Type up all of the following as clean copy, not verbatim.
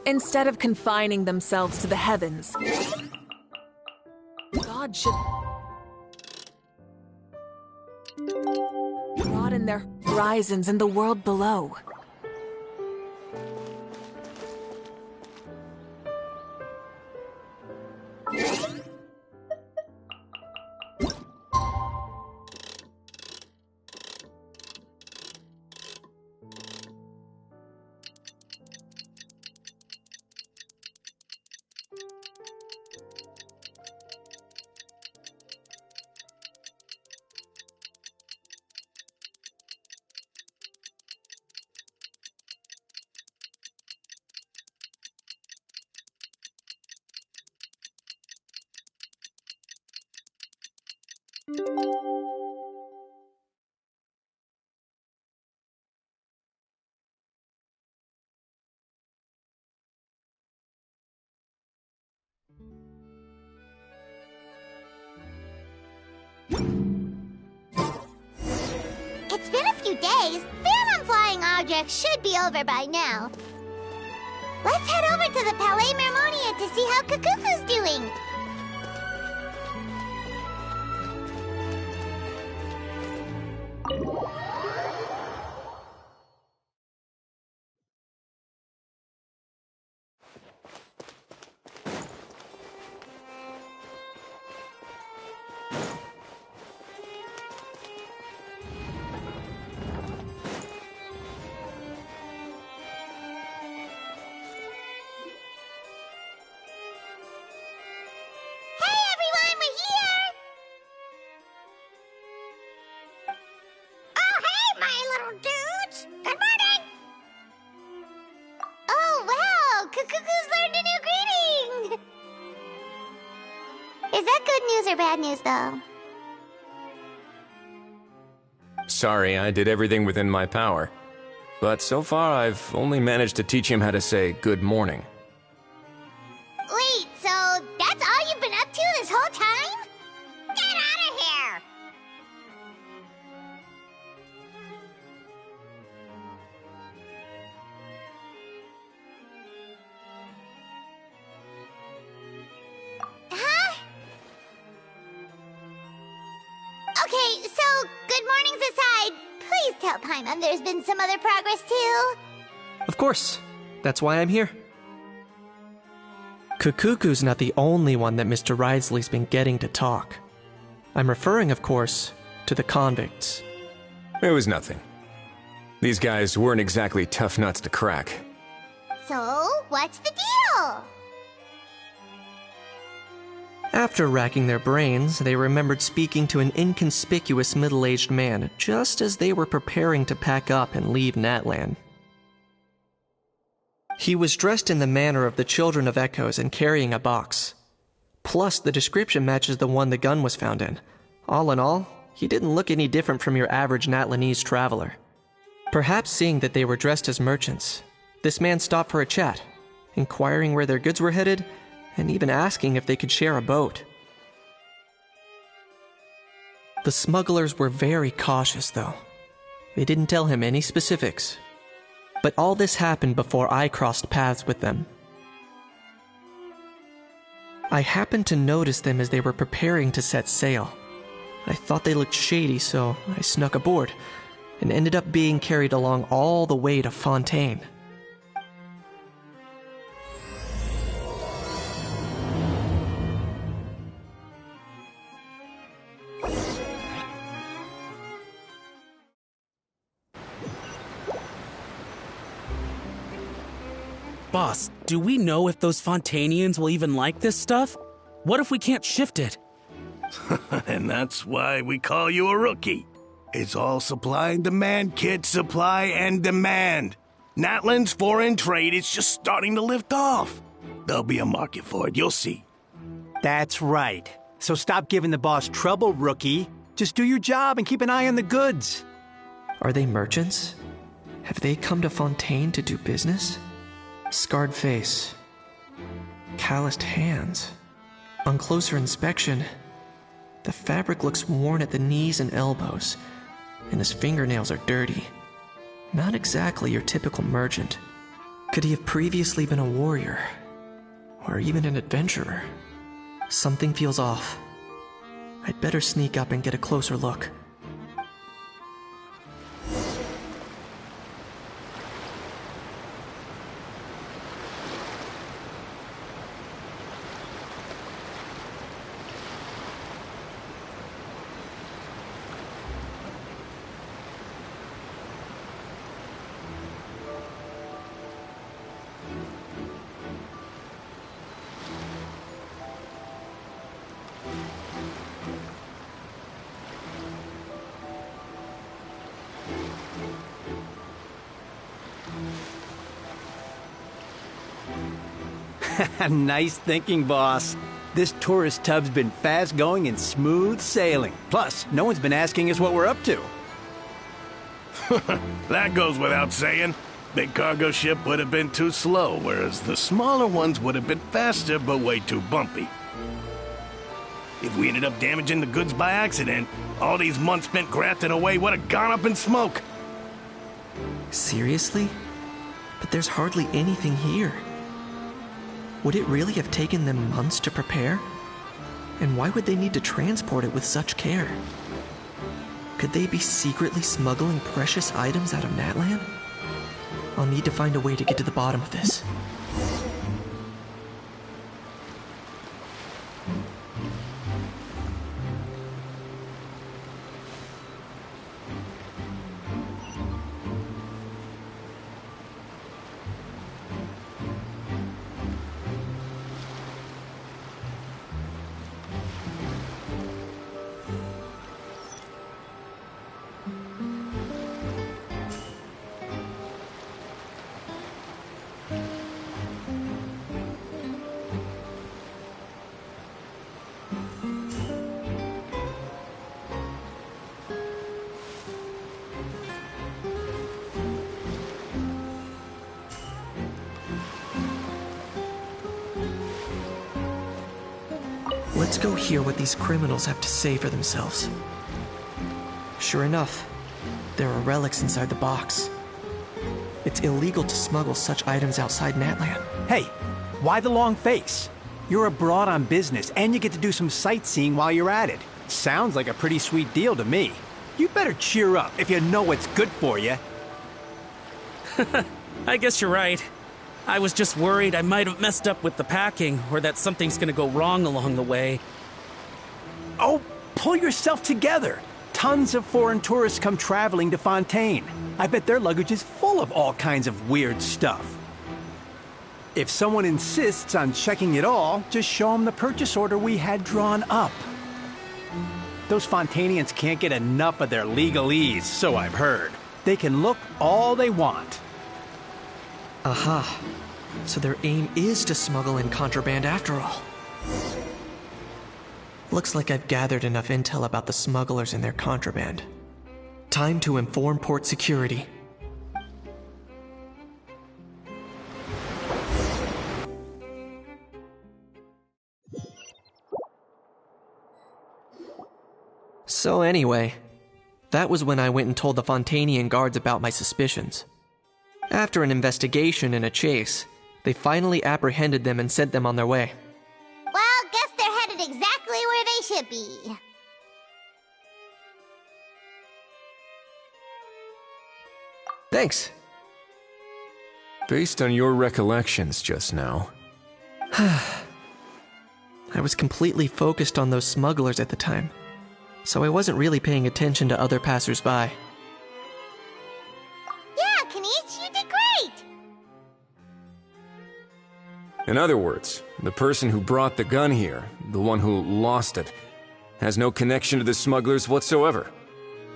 Instead of confining themselves to the heavens, God should broaden their horizons in the world below. It's been a few days. Ban on flying objects should be over by now. Let's head over to the Palais Mermonia to see how Kukuku's doing. Is that good news or bad news, though? Sorry, I did everything within my power. But so far, I've only managed to teach him how to say good morning. Wait, so that's all you've been up to this whole time? Get out of here! Huh? Okay, so good mornings aside, please tell Paimon there's been some other progress too. Of course. That's why I'm here. Kukuku's not the only one that Mr. Ridesley's been getting to talk. I'm referring, of course, to the convicts. It was nothing. These guys weren't exactly tough nuts to crack. So, what's the deal? After racking their brains, they remembered speaking to an inconspicuous middle-aged man just as they were preparing to pack up and leave Natlan. He was dressed in the manner of the Children of Echoes and carrying a box. Plus, the description matches the one the gun was found in. All in all, he didn't look any different from your average Natlanese traveler. Perhaps seeing that they were dressed as merchants, this man stopped for a chat, inquiring where their goods were headed, and even asking if they could share a boat. The smugglers were very cautious, though. They didn't tell him any specifics. But all this happened before I crossed paths with them. I happened to notice them as they were preparing to set sail. I thought they looked shady, so I snuck aboard, and ended up being carried along all the way to Fontaine. Boss, do we know if those Fontainians will even like this stuff? What if we can't shift it? And that's why we call you a rookie. It's all supply and demand, kid. Supply and demand. Natlan's foreign trade is just starting to lift off. There'll be a market for it, you'll see. That's right. So stop giving the boss trouble, rookie. Just do your job and keep an eye on the goods. Are they merchants? Have they come to Fontaine to do business? Scarred face. Calloused hands. On closer inspection, the fabric looks worn at the knees and elbows, and his fingernails are dirty. Not exactly your typical merchant. Could he have previously been a warrior? Or even an adventurer? Something feels off. I'd better sneak up and get a closer look. Nice thinking, boss. This tourist tub's been fast-going and smooth sailing. Plus, no one's been asking us what we're up to. That goes without saying. Big cargo ship would have been too slow, whereas the smaller ones would have been faster but way too bumpy. If we ended up damaging the goods by accident, all these months spent grafting away would have gone up in smoke. Seriously? But there's hardly anything here. Would it really have taken them months to prepare? And why would they need to transport it with such care? Could they be secretly smuggling precious items out of Natlan? I'll need to find a way to get to the bottom of this. Let's go hear what these criminals have to say for themselves. Sure enough, there are relics inside the box. It's illegal to smuggle such items outside Natlan. Hey, why the long face? You're abroad on business, and you get to do some sightseeing while you're at it. Sounds like a pretty sweet deal to me. You better cheer up if you know what's good for you. I guess you're right. I was just worried I might have messed up with the packing, or that something's gonna go wrong along the way. Oh, pull yourself together. Tons of foreign tourists come traveling to Fontaine. I bet their luggage is full of all kinds of weird stuff. If someone insists on checking it all, just show them the purchase order we had drawn up. Those Fontainians can't get enough of their legalese, so I've heard. They can look all they want. Aha. So their aim is to smuggle in contraband after all. Looks like I've gathered enough intel about the smugglers and their contraband. Time to inform port security. So anyway, that was when I went and told the Fontainian guards about my suspicions. After an investigation and a chase, they finally apprehended them and sent them on their way. Well, guess they're headed exactly where they should be. Thanks. Based on your recollections just now, I was completely focused on those smugglers at the time, so I wasn't really paying attention to other passersby. Yeah, Kanish, you did great! in other words, the person who brought the gun here, the one who lost it, has no connection to the smugglers whatsoever.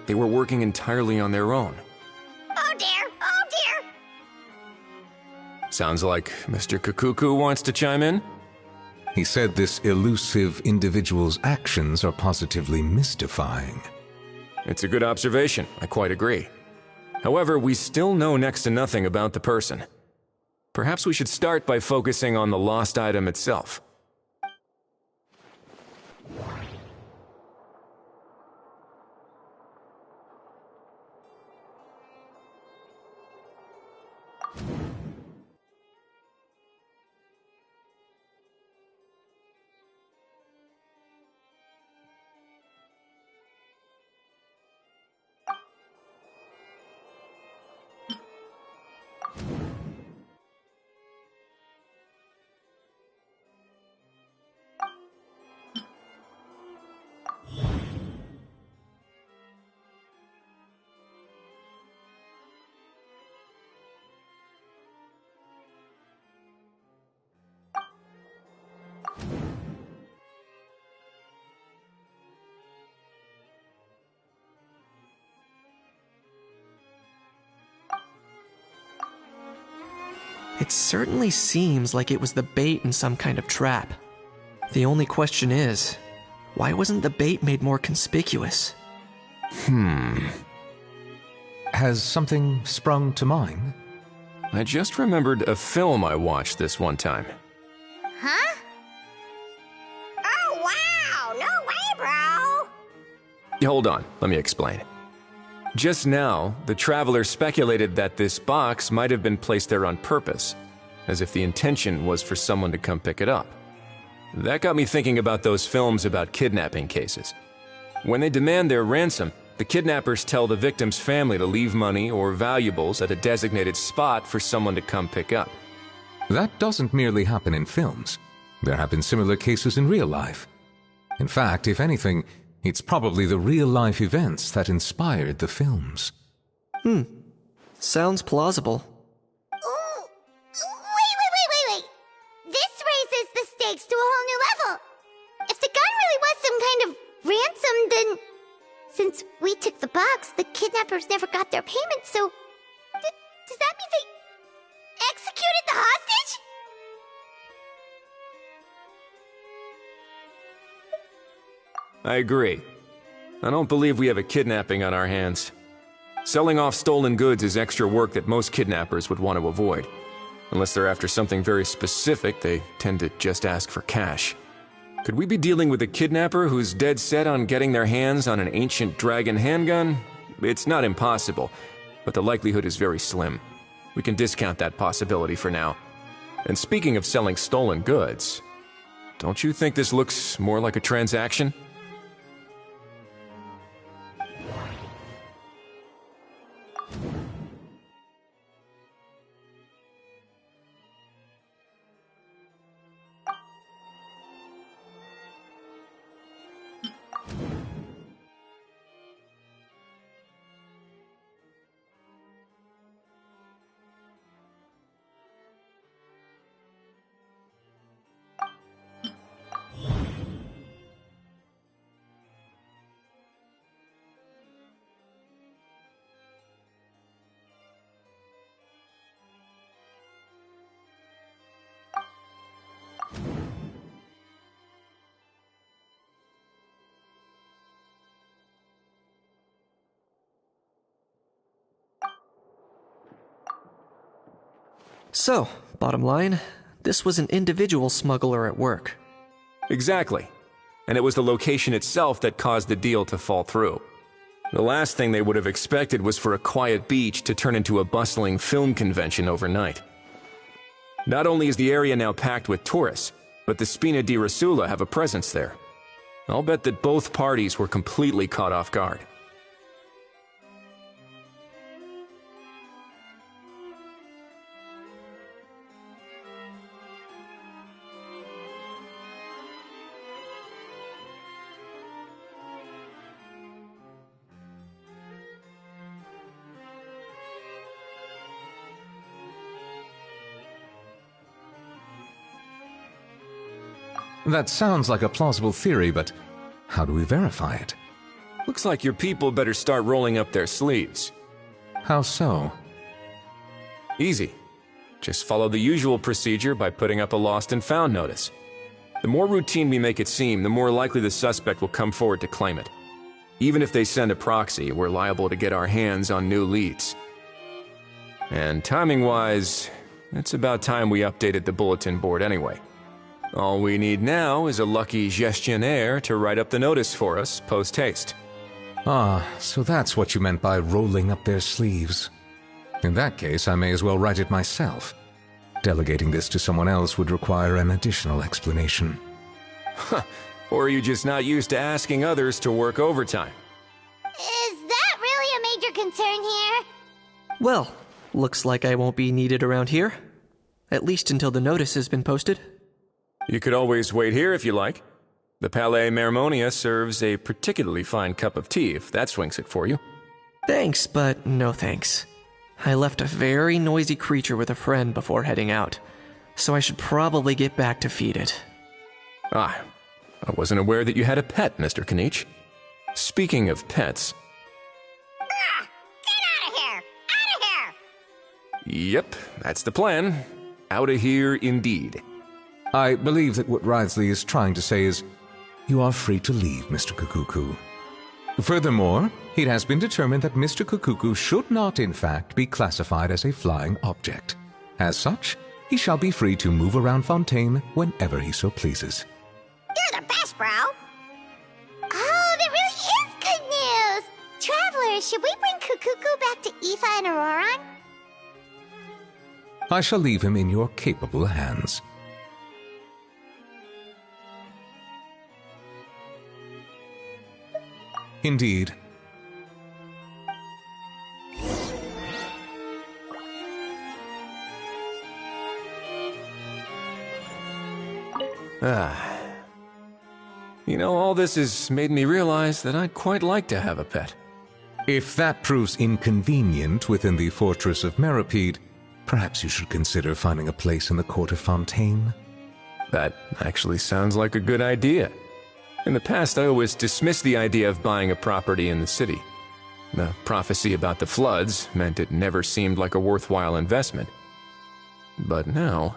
They were working entirely on their own. Oh dear, oh dear! Sounds like Mr. Kakuku wants to chime in? He said this elusive individual's actions are positively mystifying. It's a good observation, I quite agree. However, we still know next to nothing about the person. Perhaps we should start by focusing on the lost item itself. It certainly seems like it was the bait in some kind of trap. The only question is, why wasn't the bait made more conspicuous? Has something sprung to mind? I just remembered a film I watched this one time. Huh? Oh, wow! No way, bro! Hold on, let me explain. Just now, the traveler speculated that this box might have been placed there on purpose, as if the intention was for someone to come pick it up. That got me thinking about those films about kidnapping cases. When they demand their ransom, the kidnappers tell the victim's family to leave money or valuables at a designated spot for someone to come pick up. That doesn't merely happen in films. There have been similar cases in real life. In fact, if anything, it's probably the real-life events that inspired the films. Sounds plausible. Ooh. Wait. This raises the stakes to a whole new level. If the gun really was some kind of ransom, then... Since we took the box, the kidnappers never got their payment, so... does that mean they executed the hostage? I agree. I don't believe we have a kidnapping on our hands. Selling off stolen goods is extra work that most kidnappers would want to avoid. Unless they're after something very specific, they tend to just ask for cash. Could we be dealing with a kidnapper who's dead set on getting their hands on an ancient dragon handgun? It's not impossible, but the likelihood is very slim. We can discount that possibility for now. And speaking of selling stolen goods, don't you think this looks more like a transaction? So, bottom line, this was an individual smuggler at work. Exactly. And it was the location itself that caused the deal to fall through. The last thing they would have expected was for a quiet beach to turn into a bustling film convention overnight. Not only is the area now packed with tourists, but the Spina di Rosula have a presence there. I'll bet that both parties were completely caught off guard. That sounds like a plausible theory, but how do we verify it? Looks like your people better start rolling up their sleeves. How so? Easy. Just follow the usual procedure by putting up a lost and found notice. The more routine we make it seem, the more likely the suspect will come forward to claim it. Even if they send a proxy, we're liable to get our hands on new leads. And timing-wise, it's about time we updated the bulletin board anyway. All we need now is a lucky gestionnaire to write up the notice for us post-haste. Ah, so that's what you meant by rolling up their sleeves. In that case, I may as well write it myself. Delegating this to someone else would require an additional explanation. Or are you just not used to asking others to work overtime? Is that really a major concern here? Well, looks like I won't be needed around here. At least until the notice has been posted. You could always wait here if you like. The Palais Mermonia serves a particularly fine cup of tea if that swings it for you. Thanks, but no thanks. I left a very noisy creature with a friend before heading out, so I should probably get back to feed it. Ah, I wasn't aware that you had a pet, Mr. Kanich. Speaking of pets... Get out of here! Out of here! Yep, that's the plan. Out of here, indeed. I believe that what Wriothesley is trying to say is, you are free to leave, Mr. Kukuku. Furthermore, it has been determined that Mr. Kukuku should not, in fact, be classified as a flying object. As such, he shall be free to move around Fontaine whenever he so pleases. You're the best, bro. Oh, that really is good news. Travelers, should we bring Kukuku back to Aoife and Auroron? I shall leave him in your capable hands. Indeed. You know, all this has made me realize that I'd quite like to have a pet. If that proves inconvenient within the fortress of Meropide, perhaps you should consider finding a place in the court of Fontaine. That actually sounds like a good idea. In the past, I always dismissed the idea of buying a property in the city. The prophecy about the floods meant it never seemed like a worthwhile investment. But now...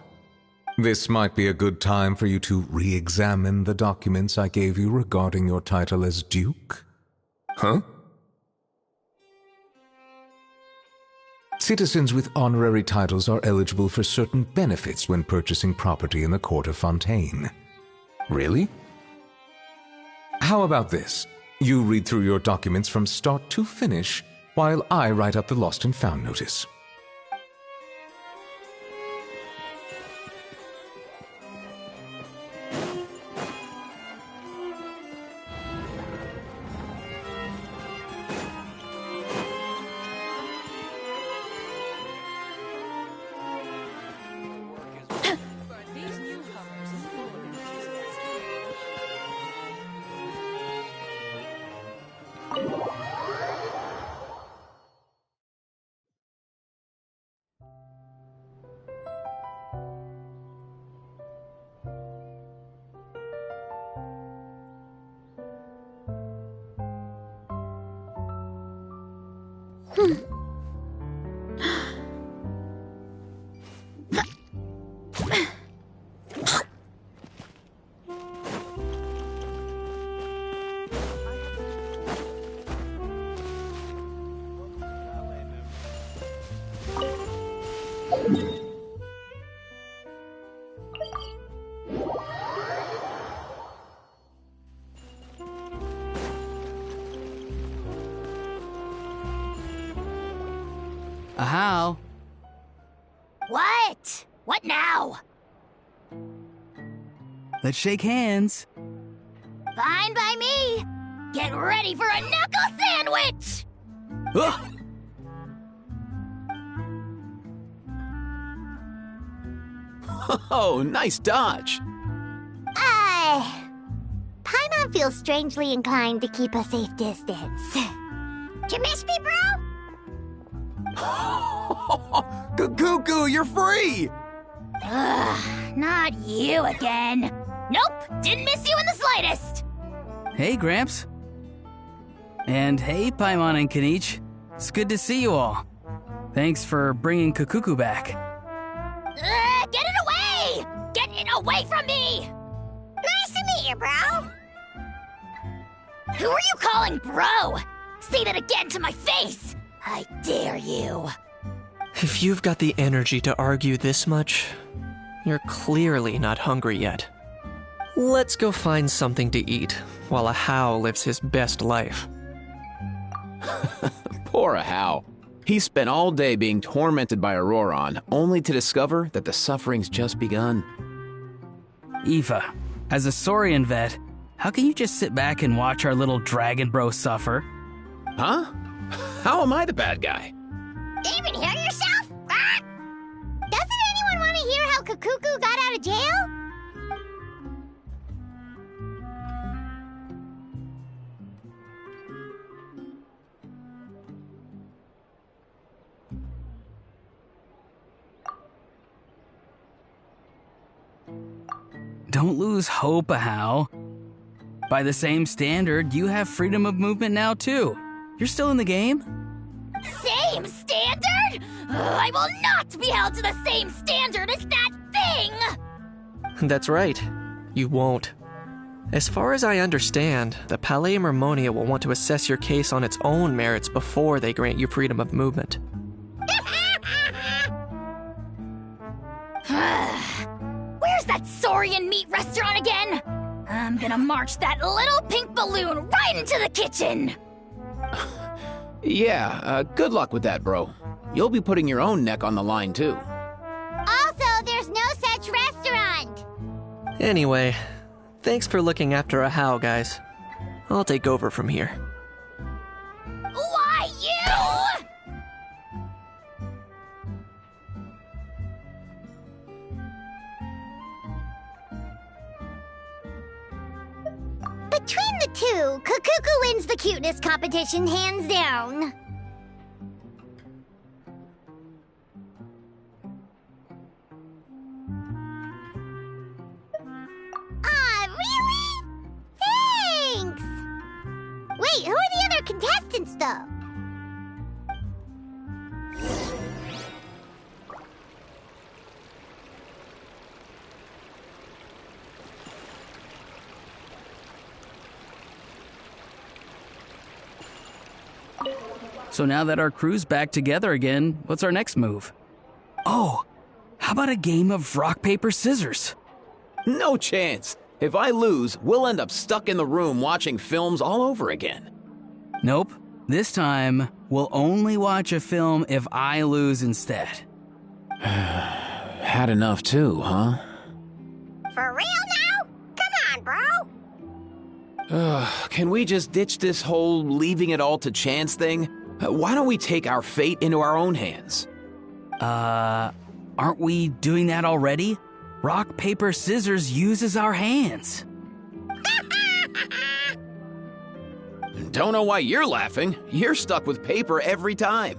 This might be a good time for you to re-examine the documents I gave you regarding your title as Duke. Huh? Citizens with honorary titles are eligible for certain benefits when purchasing property in the court of Fontaine. Really? How about this? You read through your documents from start to finish, while I write up the lost and found notice. How? What? What now? Let's shake hands. Fine by me. Get ready for a knuckle sandwich! Ugh. Oh, nice dodge. Paimon feels strangely inclined to keep a safe distance. You miss me, bro? Cuckoo, you're free! Ugh, not you again. Nope, didn't miss you in the slightest. Hey, Gramps. And hey, Paimon and Kanich. It's good to see you all. Thanks for bringing Kukuku back. Get it away! Get it away from me! Nice to meet you, bro. Who are you calling bro? Say that again to my face! I dare you. If you've got the energy to argue this much, you're clearly not hungry yet. Let's go find something to eat while Ahau lives his best life. Poor Ahau. He spent all day being tormented by Auroron, only to discover that the suffering's just begun. Aoife, as a Saurian vet, how can you just sit back and watch our little dragon bro suffer? Huh? How am I the bad guy? Even hear yourself? Ah! Doesn't anyone want to hear how Kukuku got out of jail? Don't lose hope, Ahau. By the same standard, you have freedom of movement now, too. You're still in the game? Same standard? I will not be held to the same standard as that thing! That's right. You won't. As far as I understand, the Palais Mermonia will want to assess your case on its own merits before they grant you freedom of movement. Where's that Saurian meat restaurant again? I'm gonna march that little pink balloon right into the kitchen! Yeah, good luck with that, bro. You'll be putting your own neck on the line, too. Also, there's no such restaurant! Anyway, thanks for looking after a How, guys. I'll take over from here. Why, you? Between the two, Kukuku wins the cuteness competition hands down. Really? Thanks! Wait, who are the other contestants, though? So now that our crew's back together again, what's our next move? Oh, how about a game of rock, paper, scissors? No chance. If I lose, we'll end up stuck in the room watching films all over again. Nope. This time, we'll only watch a film if I lose instead. Had enough too, huh? For real now? Come on, bro! Can we just ditch this whole leaving it all to chance thing? Why don't we take our fate into our own hands? Aren't we doing that already? Rock, paper, scissors uses our hands. Don't know why you're laughing. You're stuck with paper every time.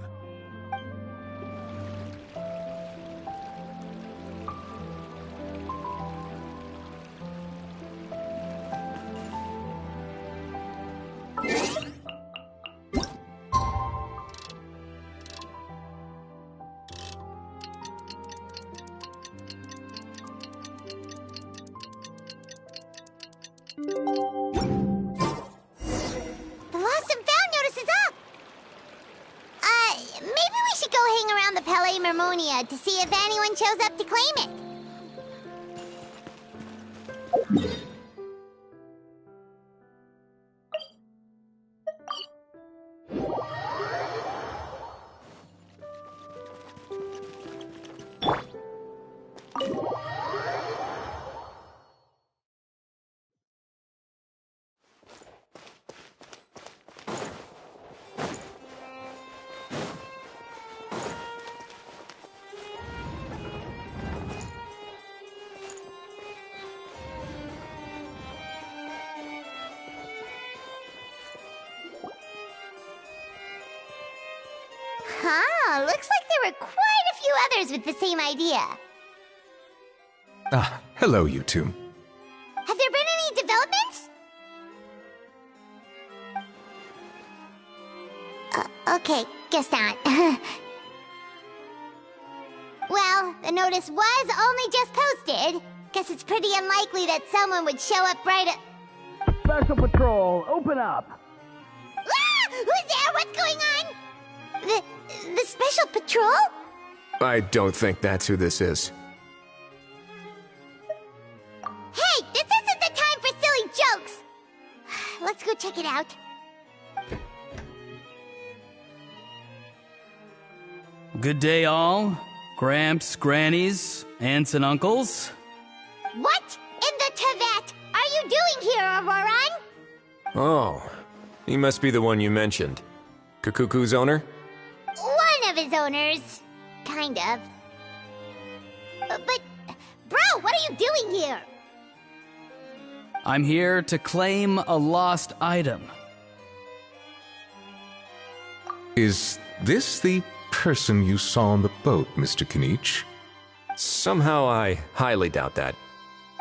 The lost and found notice is up! Maybe we should go hang around the Palais Mermonia to see if anyone shows up to claim it. Huh, looks like there were quite a few others with the same idea. Ah, hello, you two. Have there been any developments? Okay, guess not. Well, the notice was only just posted. Guess it's pretty unlikely that someone would show up right at... Special Patrol, open up! Ah! Who's there? What's going on? The Special Patrol? I don't think that's who this is. Hey, this isn't the time for silly jokes! Let's go check it out. Good day, all. Gramps, grannies, aunts, and uncles. What in the Tevat are you doing here, Auroran? Oh, he must be the one you mentioned. Kukuku's owner? One of his owners. Kind of. But, bro, what are you doing here? I'm here to claim a lost item. Is this the person you saw on the boat, Mr. Kinich? Somehow I highly doubt that.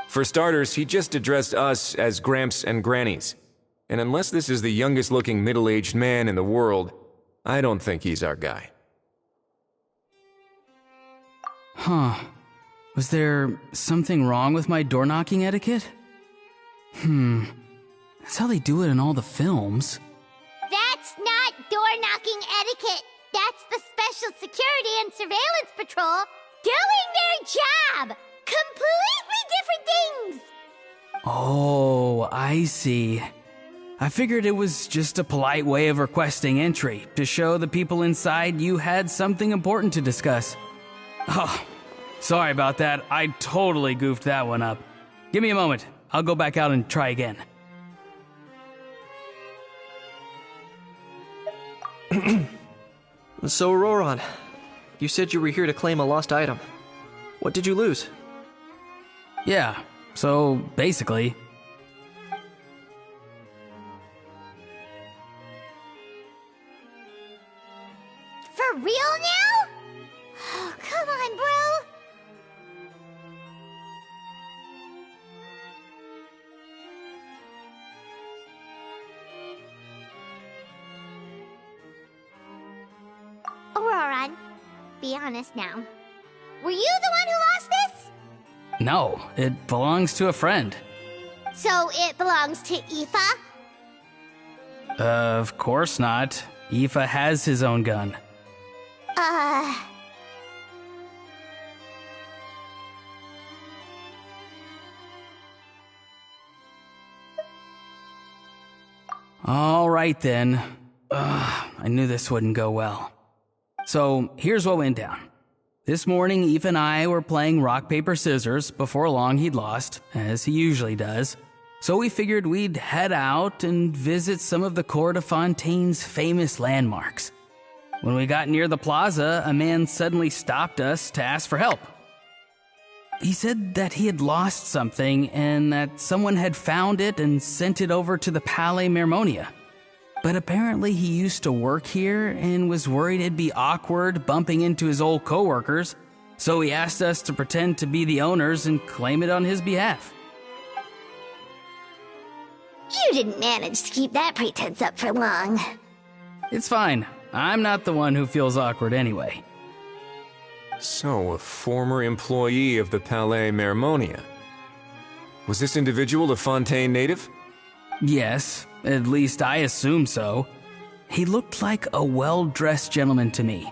For starters, he just addressed us as Gramps and Grannies. And unless this is the youngest looking middle-aged man in the world, I don't think he's our guy. Huh. Was there something wrong with my door-knocking etiquette? That's how they do it in all the films. That's not door-knocking etiquette. That's the Special Security and Surveillance Patrol doing their job. Completely different things. Oh, I see. I figured it was just a polite way of requesting entry to show the people inside you had something important to discuss. Oh, sorry about that. I totally goofed that one up. Give me a moment. I'll go back out and try again. So, Roran, you said you were here to claim a lost item. What did you lose? Yeah, so basically... For real now? Oh, come on, bro. Auroran, be honest now. Were you the one who lost this? No, it belongs to a friend. So it belongs to Aoife? Of course not. Aoife has his own gun. All right then. I knew this wouldn't go well. So here's what went down. This morning, Aoife and I were playing rock, paper, scissors. Before long, he'd lost, as he usually does. So we figured we'd head out and visit some of the Cour de Fontaine's famous landmarks. When we got near the plaza, a man suddenly stopped us to ask for help. He said that he had lost something and that someone had found it and sent it over to the Palais Mermonia. But apparently he used to work here and was worried it'd be awkward bumping into his old coworkers, so he asked us to pretend to be the owners and claim it on his behalf. You didn't manage to keep that pretense up for long. It's fine. I'm not the one who feels awkward anyway. So, a former employee of the Palais Mermonia. Was this individual a Fontaine native? Yes, at least I assume so. He looked like a well-dressed gentleman to me.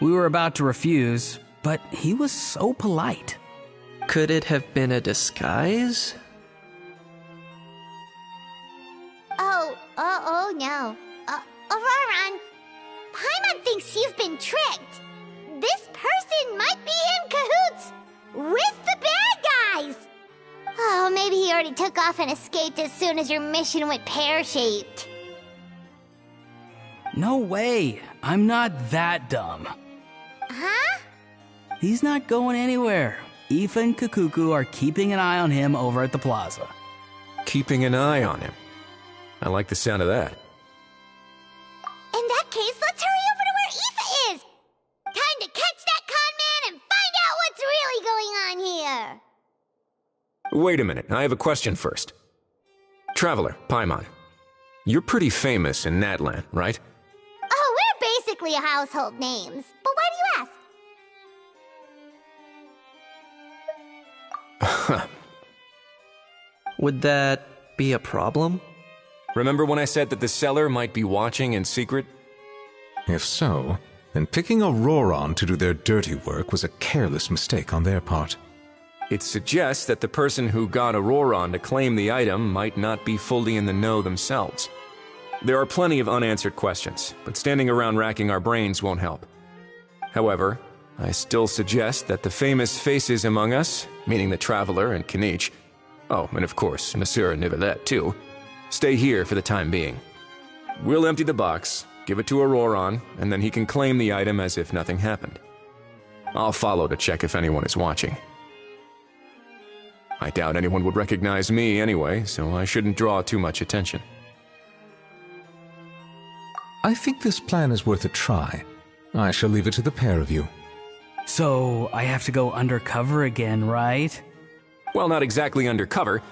We were about to refuse, but he was so polite. Could it have been a disguise? Oh no. Auroran, Paimon thinks you've been tricked. This person might be in cahoots with the bad guys. Oh, maybe he already took off and escaped as soon as your mission went pear-shaped. No way. I'm not that dumb. Huh? He's not going anywhere. Aoife and Kakuku are keeping an eye on him over at the plaza. Keeping an eye on him. I like the sound of that. In that case, let's hurry over to where Aoife is. Time to catch that con man and find out what's really going on here. Wait a minute, I have a question first. Traveler, Paimon, you're pretty famous in Natlan, right? Oh, we're basically household names. But why do you ask? Would that be a problem? Remember when I said that the seller might be watching in secret? If so, then picking a Roron to do their dirty work was a careless mistake on their part. It suggests that the person who got Auroron to claim the item might not be fully in the know themselves. There are plenty of unanswered questions, but standing around racking our brains won't help. However, I still suggest that the famous faces among us, meaning the Traveler and Kinich, oh, and of course, Monsieur Nivelette too, stay here for the time being. We'll empty the box, give it to Auroron, and then he can claim the item as if nothing happened. I'll follow to check if anyone is watching. I doubt anyone would recognize me anyway, so I shouldn't draw too much attention. I think this plan is worth a try. I shall leave it to the pair of you. So, I have to go undercover again, right? Well, not exactly undercover.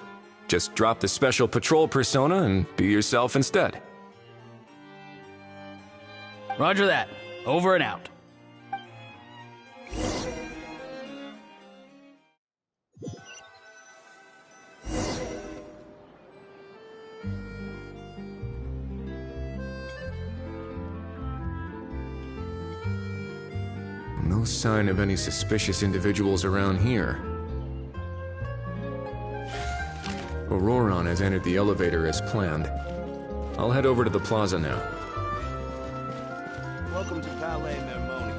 Just drop the special patrol persona and be yourself instead. Roger that. Over and out. sign of any suspicious individuals around here. Auroron has entered the elevator as planned. I'll head over to the plaza now. Welcome to Palais Mermoni.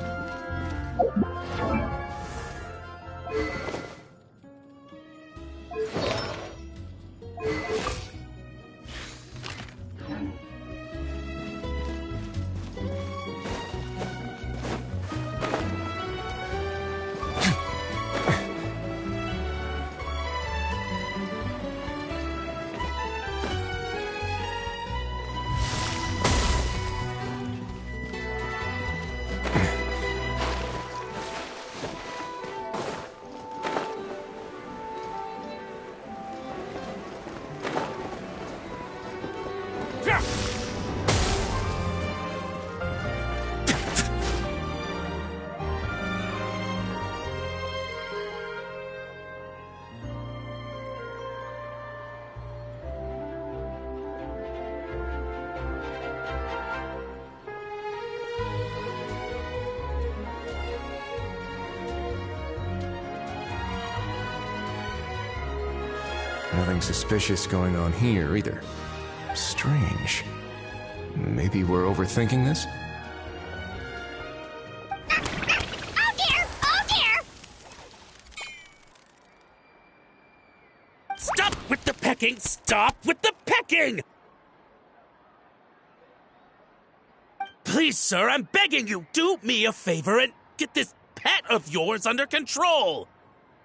Nothing suspicious going on here, either. Strange. Maybe we're overthinking this? Oh dear! Oh dear! Stop with the pecking! Stop with the pecking! Please, sir, I'm begging you, do me a favor and get this pet of yours under control!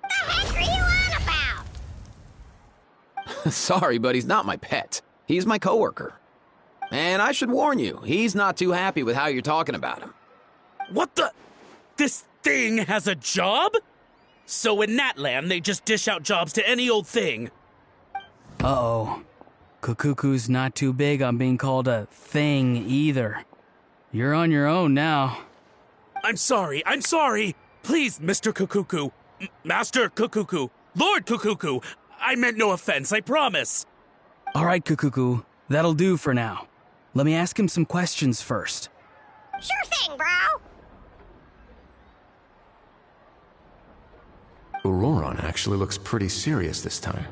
The heck are you on about? Sorry, but he's not my pet. He's my coworker. And I should warn you, he's not too happy with how you're talking about him. What the? This thing has a job? So in Natland, they just dish out jobs to any old thing. Uh-oh. Kukuku's not too big on being called a thing either. You're on your own now. I'm sorry. Please, Mr. Kukuku. Master Kukuku. Lord Kukuku. I meant no offense, I promise. All right, Kukuku. That'll do for now. Let me ask him some questions first. Sure thing, bro. Auroron actually looks pretty serious this time.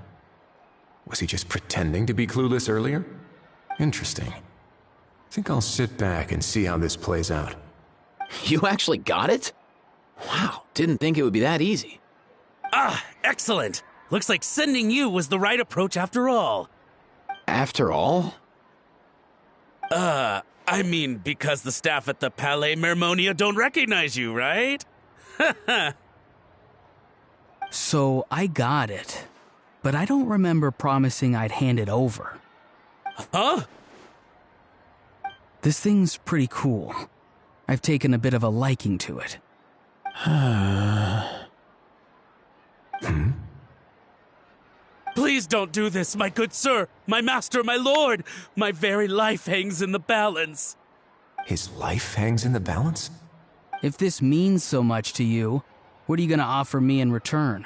Was he just pretending to be clueless earlier? Interesting. Think I'll sit back and see how this plays out. You actually got it? Wow, didn't think it would be that easy. Ah, excellent. Looks like sending you was the right approach after all. After all? I mean, because the staff at the Palais Mermonia don't recognize you, right? So I got it, but I don't remember promising I'd hand it over. Huh? This thing's pretty cool. I've taken a bit of a liking to it. Please don't do this, my good sir, my master, my lord. My very life hangs in the balance. His life hangs in the balance? If this means so much to you, what are you gonna offer me in return?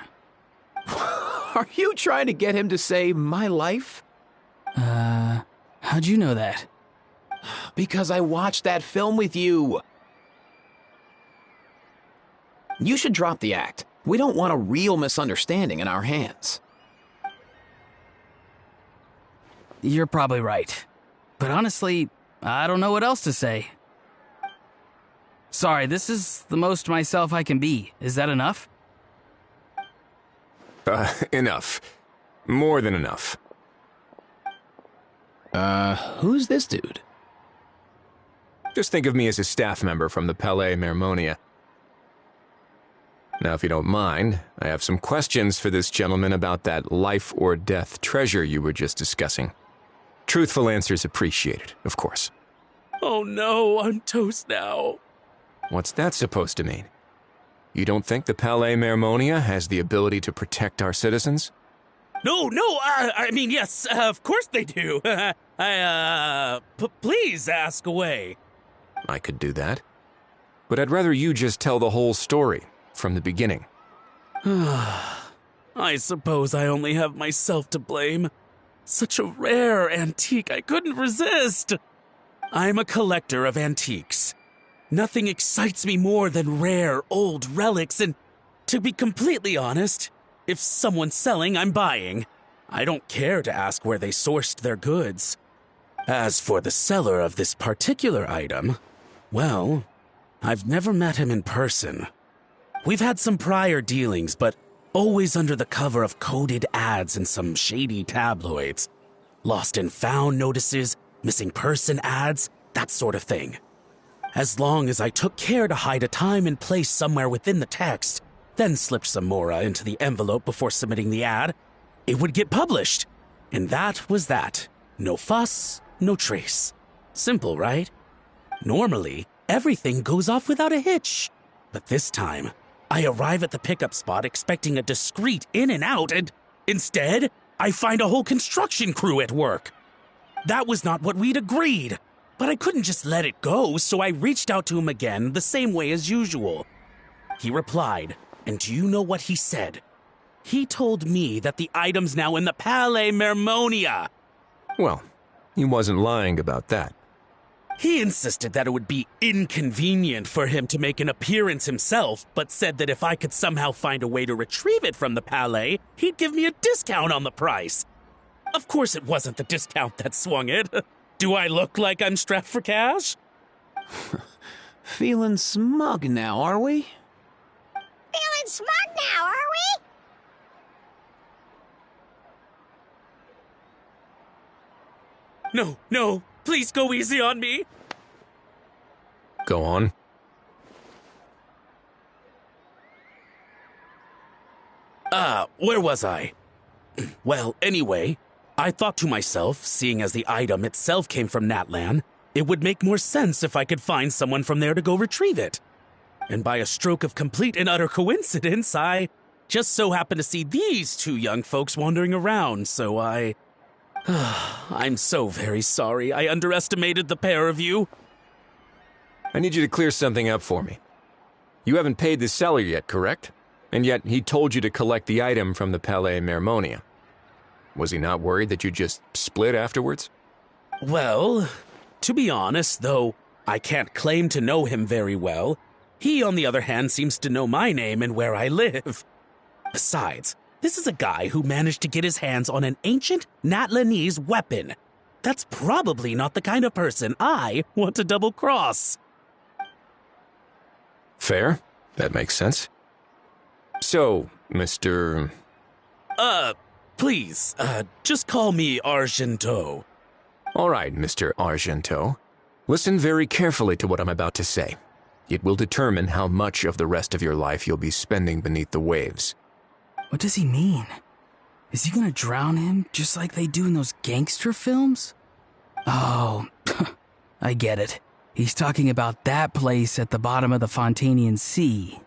Are you trying to get him to say my life? How'd you know that? Because I watched that film with you. You should drop the act. We don't want a real misunderstanding in our hands. You're probably right. But honestly, I don't know what else to say. Sorry, this is the most myself I can be. Is that enough? Enough. More than enough. Who's this dude? Just think of me as a staff member from the Palais Mermonia. Now, if you don't mind, I have some questions for this gentleman about that life or death treasure you were just discussing. Truthful answers appreciated, of course. Oh no, I'm toast now. What's that supposed to mean? You don't think the Palais Mermonia has the ability to protect our citizens? No, I mean, yes, of course they do. Please ask away. I could do that. But I'd rather you just tell the whole story, from the beginning. I suppose I only have myself to blame. Such a rare antique, I couldn't resist. I'm a collector of antiques. Nothing excites me more than rare, old relics, and to be completely honest, if someone's selling, I'm buying. I don't care to ask where they sourced their goods. As for the seller of this particular item, well, I've never met him in person. We've had some prior dealings, but always under the cover of coded ads in some shady tabloids. Lost and found notices, missing person ads, that sort of thing. As long as I took care to hide a time and place somewhere within the text, then slipped some mora into the envelope before submitting the ad, it would get published. And that was that. No fuss, no trace. Simple, right? Normally, everything goes off without a hitch. But this time, I arrive at the pickup spot expecting a discreet in and out, and instead, I find a whole construction crew at work. That was not what we'd agreed, but I couldn't just let it go, so I reached out to him again the same way as usual. He replied, and do you know what he said? He told me that the item's now in the Palais Mermonia. Well, he wasn't lying about that. He insisted that it would be inconvenient for him to make an appearance himself, but said that if I could somehow find a way to retrieve it from the Palais, he'd give me a discount on the price. Of course it wasn't the discount that swung it. Do I look like I'm strapped for cash? Feeling smug now, are we? Feeling smug now, are we? No, please go easy on me. Go on. Where was I? Well, anyway, I thought to myself, seeing as the item itself came from Natlan, it would make more sense if I could find someone from there to go retrieve it. And by a stroke of complete and utter coincidence, I just so happened to see these two young folks wandering around, so I'm so very sorry I underestimated the pair of you. I need you to clear something up for me. You haven't paid the seller yet, correct? And yet he told you to collect the item from the Palais Mermonia. Was he not worried that you just split afterwards? Well, to be honest, though I can't claim to know him very well, he, on the other hand, seems to know my name and where I live. Besides, this is a guy who managed to get his hands on an ancient Natlanese weapon. That's probably not the kind of person I want to double-cross. Fair. That makes sense. So, Mr. Please, just call me Argento. All right, Mr. Argento. Listen very carefully to what I'm about to say. It will determine how much of the rest of your life you'll be spending beneath the waves. What does he mean? Is he gonna drown him just like they do in those gangster films? Oh, I get it. He's talking about that place at the bottom of the Fontanian Sea.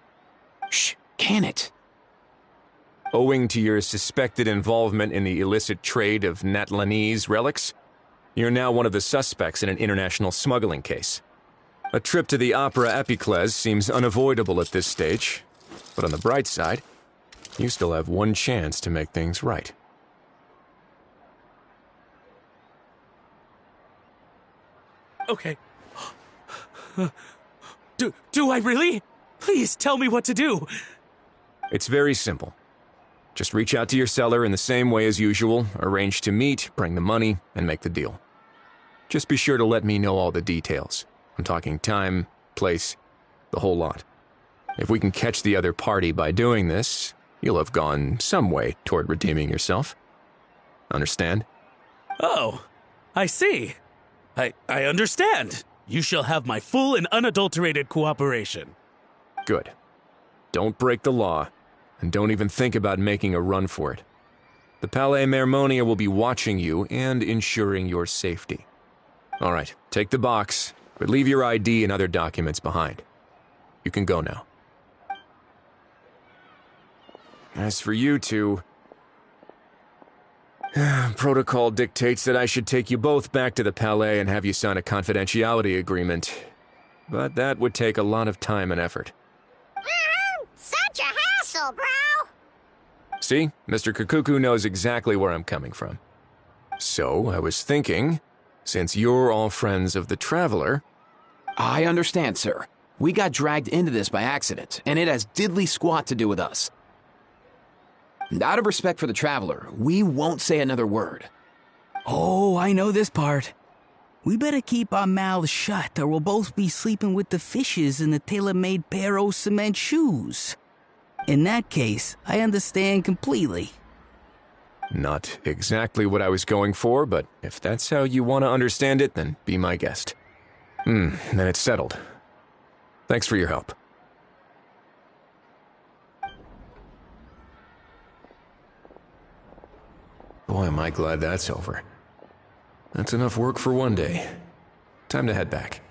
Shh, can it? Owing to your suspected involvement in the illicit trade of Natlanese relics, you're now one of the suspects in an international smuggling case. A trip to the Opera Epiclese seems unavoidable at this stage, but on the bright side, you still have one chance to make things right. Okay. Do I really? Please tell me what to do. It's very simple. Just reach out to your seller in the same way as usual, arrange to meet, bring the money, and make the deal. Just be sure to let me know all the details. I'm talking time, place, the whole lot. If we can catch the other party by doing this, you'll have gone some way toward redeeming yourself. Understand? Oh, I see. I understand. You shall have my full and unadulterated cooperation. Good. Don't break the law, and don't even think about making a run for it. The Palais Mermonia will be watching you and ensuring your safety. All right, take the box, but leave your ID and other documents behind. You can go now. As for you two, protocol dictates that I should take you both back to the Palais and have you sign a confidentiality agreement. But that would take a lot of time and effort. Such a hassle, bro! See, Mr. Kukuku knows exactly where I'm coming from. So, I was thinking, since you're all friends of the Traveler, I understand, sir. We got dragged into this by accident, and it has diddly squat to do with us. And out of respect for the traveler, we won't say another word. Oh, I know this part. We better keep our mouths shut, or we'll both be sleeping with the fishes in the tailor-made pair of cement shoes. In that case, I understand completely. Not exactly what I was going for, but if that's how you want to understand it, then be my guest. Then it's settled. Thanks for your help. Boy, am I glad that's over. That's enough work for one day. Time to head back.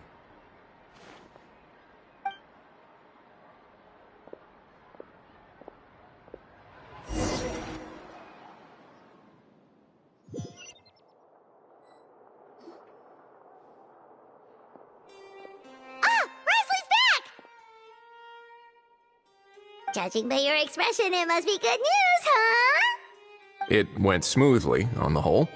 Judging by your expression, it must be good news, huh? It went smoothly, on the whole.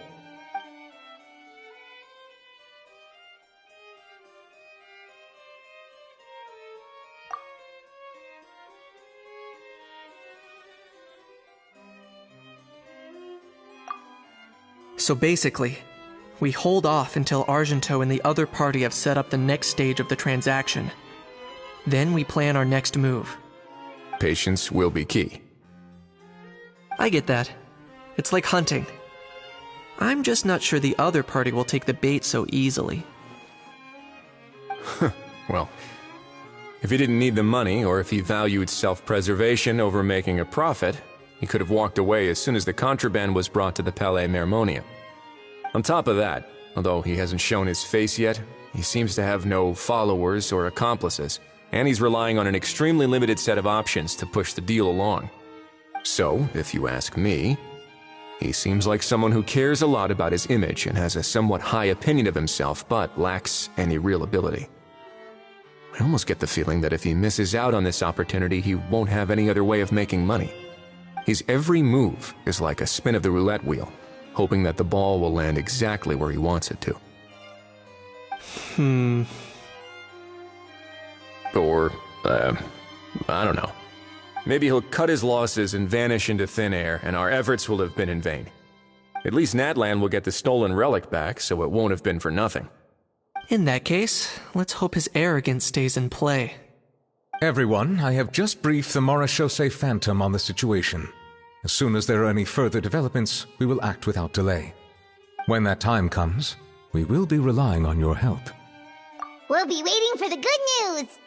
So basically, we hold off until Argento and the other party have set up the next stage of the transaction. Then we plan our next move. Patience will be key. I get that. It's like hunting. I'm just not sure the other party will take the bait so easily. Well, if he didn't need the money, or if he valued self-preservation over making a profit, he could have walked away as soon as the contraband was brought to the Palais Mermonium. On top of that, although he hasn't shown his face yet, he seems to have no followers or accomplices, and he's relying on an extremely limited set of options to push the deal along. So, if you ask me, he seems like someone who cares a lot about his image and has a somewhat high opinion of himself, but lacks any real ability. I almost get the feeling that if he misses out on this opportunity, he won't have any other way of making money. His every move is like a spin of the roulette wheel, hoping that the ball will land exactly where he wants it to. Or, I don't know. Maybe he'll cut his losses and vanish into thin air, and our efforts will have been in vain. At least Natlan will get the stolen relic back, so it won't have been for nothing. In that case, let's hope his arrogance stays in play. Everyone, I have just briefed the Marechaussee Phantom on the situation. As soon as there are any further developments, we will act without delay. When that time comes, we will be relying on your help. We'll be waiting for the good news!